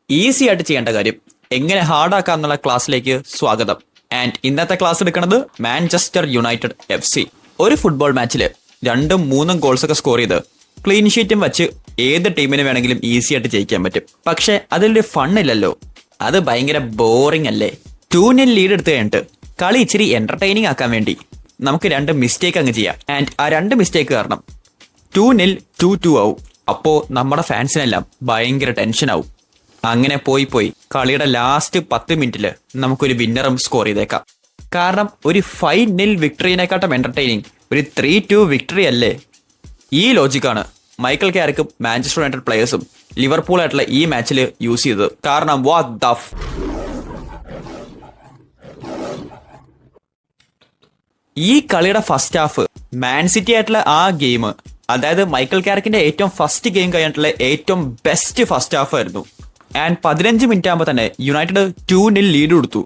Easy ആയിട്ട് ചെയ്യേണ്ട കാര്യം എങ്ങനെ ഹാർഡാക്കാം എന്നുള്ള ക്ലാസ്സിലേക്ക് സ്വാഗതം. ആൻഡ് ഇന്നത്തെ ക്ലാസ് എടുക്കുന്നത് മാഞ്ചസ്റ്റർ യുണൈറ്റഡ് FC. ഒരു ഫുട്ബോൾ മാച്ചില് 2-3 ഗോൾസ് ഒക്കെ സ്കോർ ചെയ്ത് ക്ലീൻ ഷീറ്റും വെച്ച് ഏത് ടീമിന് വേണമെങ്കിലും ഈസി ആയിട്ട് ജയിക്കാൻ പറ്റും. പക്ഷെ അതിലൊരു ഫണ്ണില്ലല്ലോ, അത് ഭയങ്കര ബോറിംഗ് അല്ലേ? 2-0 ലീഡ് എടുത്ത് കഴിഞ്ഞിട്ട് കളി ഇച്ചിരി എന്റർടൈനിങ് ആക്കാൻ വേണ്ടി നമുക്ക് 2 മിസ്റ്റേക്ക് അങ്ങ് ചെയ്യാം. ആൻഡ് ആ 2 മിസ്റ്റേക്ക് കാരണം 2-0 2-2 ആവും. അപ്പോ നമ്മുടെ ഫാൻസിനെല്ലാം ഭയങ്കര ടെൻഷൻ ആവും. അങ്ങനെ പോയി കളിയുടെ ലാസ്റ്റ് 10 മിനിറ്റില് നമുക്കൊരു വിന്നറും സ്കോർ ചെയ്തേക്കാം. കാരണം ഒരു 5-0 വിക്ടറിനെക്കാട്ടും എന്റർടൈനിങ് ഒരു 3-2 വിക്ടറി അല്ലേ? ഈ ലോജിക്കാണ് മൈക്കൽ കാരിക്കും മാഞ്ചസ്റ്റർ യുണൈറ്റഡ് പ്ലേയേഴ്സും ലിവർപൂൾ ആയിട്ടുള്ള ഈ മാച്ചിൽ യൂസ് ചെയ്തത്. കാരണം ഈ കളിയുടെ ഫസ്റ്റ് ഹാഫ് മാൻ സിറ്റി ആയിട്ടുള്ള ആ ഗെയിം, അതായത് മൈക്കൽ കാരിക്കിന്റെ ഏറ്റവും ഫസ്റ്റ് ഗെയിം കഴിഞ്ഞിട്ടുള്ള ഏറ്റവും ബെസ്റ്റ് ഫസ്റ്റ് ഹാഫ് ആയിരുന്നു. ആൻഡ് 15 മിനിറ്റ് ആകുമ്പോൾ തന്നെ യുണൈറ്റഡ് 2-0 ലീഡ് കൊടുത്തു.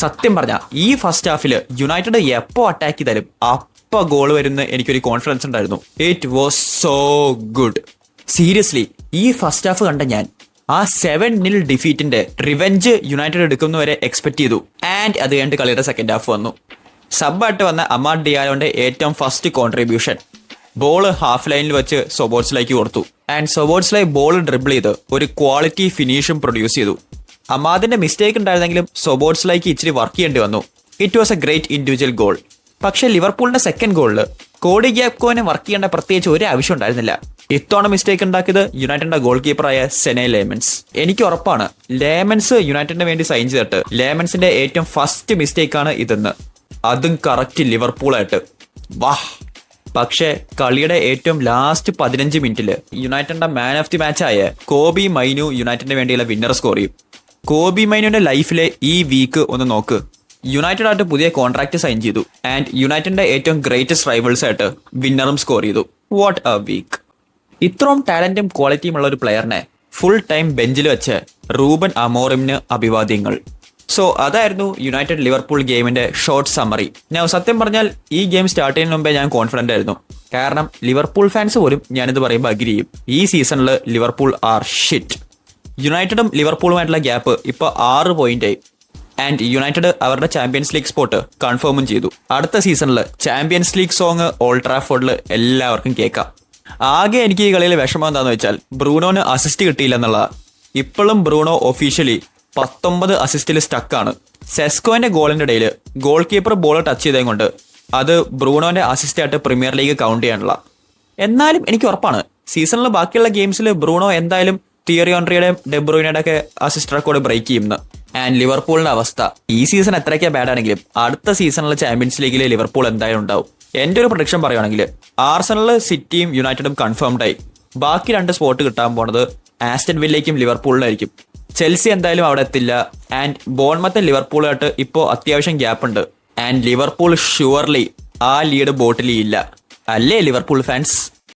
സത്യം പറഞ്ഞ ഈ ഫസ്റ്റ് ഹാഫിൽ യുണൈറ്റഡ് എപ്പോ അറ്റാക്ക് ചെയ്താലും അപ്പോ ഗോൾ വരുന്ന എനിക്കൊരു കോൺഫിഡൻസ് ഉണ്ടായിരുന്നു. It was so good. Seriously ഈ ഫസ്റ്റ് ഹാഫ് കണ്ട ഞാൻ ആ 7-0 ഡിഫീറ്റിന്റെ റിവെഞ്ച് യുണൈറ്റഡ് എടുക്കുന്ന വരെ എക്സ്പെക്ട് ചെയ്തു. ആൻഡ് അത് കഴിഞ്ഞിട്ട് കളിയുടെ സെക്കൻഡ് ഹാഫ് വന്നു. സബ്ബായിട്ട് വന്ന അമാഡ് ഡിയാലോന്റെ ഏറ്റവും ഫസ്റ്റ് കോൺട്രിബ്യൂഷൻ, ബോൾ ഹാഫ് ലൈനിൽ വെച്ച് സൊബോട്സ്ലൈക്ക് കൊടുത്തു. ആൻഡ് സൊബോട്സ്ലൈ ബോൾ ഡ്രിബിൾ ചെയ്ത് ഒരു ക്വാളിറ്റി ഫിനിഷും പ്രൊഡ്യൂസ് ചെയ്തു. അമാദിന്റെ മിസ്റ്റേക്ക് ഉണ്ടായിരുന്നെങ്കിലും സൊബോട്സ്ലൈക്ക് ഇച്ചിരി വർക്ക് ചെയ്യേണ്ടി വന്നു. It was A great individual goal. പക്ഷെ ലിവർപൂളിന്റെ സെക്കൻഡ് ഗോളില് കോഡി ഗ്യാപ്കോനെ വർക്ക് ചെയ്യേണ്ട പ്രത്യേകിച്ച് ഒരു ആവശ്യം ഉണ്ടായിരുന്നില്ല. ഇത്തവണ മിസ്റ്റേക്ക് ഉണ്ടാക്കിയത് യുണൈറ്റഡിന്റെ ഗോൾ കീപ്പറായ സെനെ ലേമൻസ്. എനിക്ക് ഉറപ്പാണ് ലേമൻസ് യുണൈറ്റഡിന് വേണ്ടി സൈൻ ചെയ്തിട്ട് ലേമൻസിന്റെ ഏറ്റവും ഫസ്റ്റ് മിസ്റ്റേക്കാണ് ഇതെന്ന്. അതും കറക്റ്റ് ലിവർപൂളായിട്ട്. വാഹ്. പക്ഷെ കളിയുടെ ഏറ്റവും ലാസ്റ്റ് 15 മിനിറ്റില് യുണൈറ്റഡിന്റെ മാൻ ഓഫ് ദി മാച്ചായ കോബി മൈനു യുണൈറ്റഡിന് വേണ്ടിയുള്ള വിന്നർ സ്കോർ ചെയ്യും. കോബി മൈനുവിന്റെ ലൈഫിലെ ഈ വീക്ക് ഒന്ന് നോക്ക്. യുണൈറ്റഡ് ആയിട്ട് പുതിയ കോൺട്രാക്ട് സൈൻ ചെയ്തു. ആൻഡ് യുണൈറ്റഡിന്റെ ഏറ്റവും ഗ്രേറ്റസ്റ്റ് റൈവൽസ് ആയിട്ട് വിന്നറും സ്കോർ ചെയ്തു. What a week. ഇത്രയും ടാലന്റും ക്വാളിറ്റിയും ഉള്ള ഒരു പ്ലെയറിനെ ഫുൾ ടൈം ബെഞ്ചിൽ വെച്ച് റൂബൻ അമോറിമിന് അഭിവാദ്യങ്ങൾ. സോ അതായിരുന്നു യുണൈറ്റഡ് ലിവർപൂൾ ഗെയിമിന്റെ ഷോർട്ട് സമ്മറി. ഞാൻ സത്യം പറഞ്ഞാൽ ഈ ഗെയിം സ്റ്റാർട്ട് ചെയ്യുന്നതിന് മുമ്പേ ഞാൻ കോൺഫിഡന്റ് ആയിരുന്നു. കാരണം ലിവർപൂൾ ഫാൻസ് പോലും ഞാനിത് പറയുമ്പോൾ അഗ്രി ചെയ്യും, ഈ സീസണിൽ ലിവർപൂൾ ആർ ഷിറ്റ്. യുണൈറ്റഡും ലിവർപൂളുമായിട്ടുള്ള ഗ്യാപ്പ് ഇപ്പോൾ 6 പോയിന്റായി. ആൻഡ് യുണൈറ്റഡ് അവരുടെ ചാമ്പ്യൻസ് ലീഗ് സ്പോട്ട് കൺഫേമും ചെയ്തു. അടുത്ത സീസണിൽ ചാമ്പ്യൻസ് ലീഗ് സോങ് ഓൾഡ് ട്രാഫോർഡിൽ എല്ലാവർക്കും കേൾക്കാം. ആകെ എനിക്ക് ഈ കളിയിൽ വിഷമം എന്താണെന്ന് വെച്ചാൽ ബ്രൂണോന് അസിസ്റ്റ് കിട്ടിയില്ല എന്നുള്ളതാ. ഇപ്പോഴും ബ്രൂണോ ഒഫീഷ്യലി 19 അസിസ്റ്റിൽ സ്റ്റക്കാണ്. സെസ്കോന്റെ ഗോളിന്റെ ഇടയിൽ ഗോൾ കീപ്പർ ബോൾ ടച്ച് ചെയ്തത് കൊണ്ട് അത് ബ്രൂണോന്റെ അസിസ്റ്റ് ആയിട്ട് പ്രീമിയർ ലീഗ് കൗണ്ട് ചെയ്യാനുള്ള. എന്നാലും എനിക്ക് ഉറപ്പാണ് സീസണിൽ ബാക്കിയുള്ള ഗെയിംസിൽ ബ്രൂണോ എന്തായാലും തിയറി ഓൺറിയുടെയും ഡെബ്രൂയിനയുടെ ഒക്കെ അസിസ്റ്റ് റെക്കോർഡ് ബ്രേക്ക് ചെയ്യുന്നു. ആൻഡ് ലിവർപൂളിന്റെ അവസ്ഥ ഈ സീസൺ എത്രയ്ക്കാ ബാഡ് ആണെങ്കിലും അടുത്ത സീസണിലെ ചാമ്പ്യൻസ് ലീഗിൽ ലിവർപൂൾ എന്തായാലും ഉണ്ടാവും. എന്റെ ഒരു പ്രൊഡിക്ഷൻ പറയുകയാണെങ്കിൽ ആർസണല് സിറ്റിയും യുണൈറ്റഡും കൺഫേംഡ് ആയി. ബാക്കി 2 സ്പോട്ട് കിട്ടാൻ പോണത് ആസ്റ്റൺ വില്ലയ്ക്കും ലിവർപൂളിലായിരിക്കും. ചെൽസി എന്തായാലും അവിടെ എത്തില്ല. ആൻഡ് ബോൺമത്ത് ലിവർപൂളായിട്ട് ഇപ്പോൾ അത്യാവശ്യം ഗ്യാപ്പ് ഉണ്ട്. ആൻഡ് ലിവർപൂൾ ഷുവർലി ആ ലീഡ് ബോട്ടിൽ ഇല്ല. അല്ലേ ലിവർപൂൾ ഫാൻസ്?